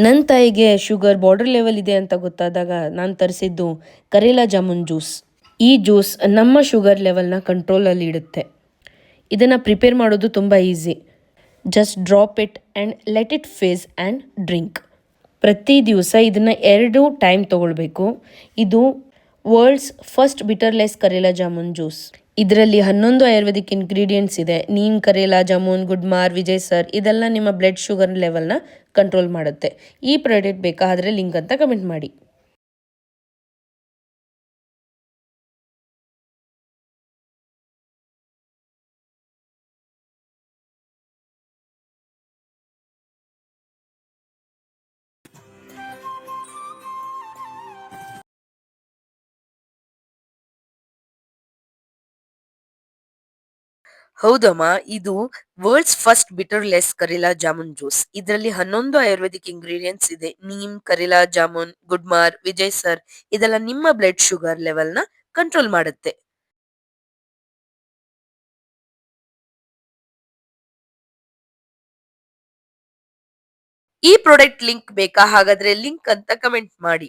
ನನ್ನ ತಾಯಿಗೆ sugar border level ಇದೆ ಅಂತ ಗೊತ್ತಾದಾಗ ನಾನು ತರಿಸಿದ್ದು ಕರೇಲಾ ಜಾಮೂನ್ ಜ್ಯೂಸ್. ಈ ಜ್ಯೂಸ್ ನಮ್ಮ ಶುಗರ್ ಲೆವೆಲ್ನ ಕಂಟ್ರೋಲಲ್ಲಿ ಇಡುತ್ತೆ. ಇದನ್ನು ಪ್ರಿಪೇರ್ ಮಾಡೋದು ತುಂಬ easy. Just drop it and let it fizz and drink. ಪ್ರತಿ ದಿವಸ ಇದನ್ನು 2 ಟೈಮ್ ತೊಗೊಳ್ಬೇಕು. ಇದು world's first bitterless karela jamun juice. ಇದರಲ್ಲಿ 11 ಆಯುರ್ವೇದಿಕ್ ಇಂಗ್ರೀಡಿಯೆಂಟ್ಸ್ ಇದೆ. ನೀಮ್ ಕರೇಲಾ ಜಾಮೂನ್, ಗುಡ್ಮಾರ್, ವಿಜಯ್ ಸರ್ ಇದೆಲ್ಲ ನಿಮ್ಮ ಬ್ಲಡ್ ಶುಗರ್ ಲೆವೆಲ್ನ ಕಂಟ್ರೋಲ್ ಮಾಡುತ್ತೆ. ಈ ಪ್ರಾಡಕ್ಟ್ ಬೇಕಾದರೆ ಲಿಂಕ್ ಅಂತ ಕಮೆಂಟ್ ಮಾಡಿ. ಹೌದಮ್ಮ, ಇದು world's first bitterless karela jamun juice. ಇದರಲ್ಲಿ 11 ಆಯುರ್ವೇದಿಕ್ ಇಂಗ್ರೀಡಿಯೆಂಟ್ಸ್ ಇದೆ. ನೀಮ್, ಕರೇಲಾ ಜಾಮೂನ್, ಗುಡ್ಮಾರ್, ವಿಜಯ್ ಸರ್ ಇದೆಲ್ಲ ನಿಮ್ಮ ಬ್ಲಡ್ ಶುಗರ್ ಲೆವೆಲ್ನ ಕಂಟ್ರೋಲ್ ಮಾಡುತ್ತೆ. ಈ ಪ್ರಾಡಕ್ಟ್ ಲಿಂಕ್ ಬೇಕಾ? ಹಾಗಾದ್ರೆ ಲಿಂಕ್ ಅಂತ ಕಮೆಂಟ್ ಮಾಡಿ.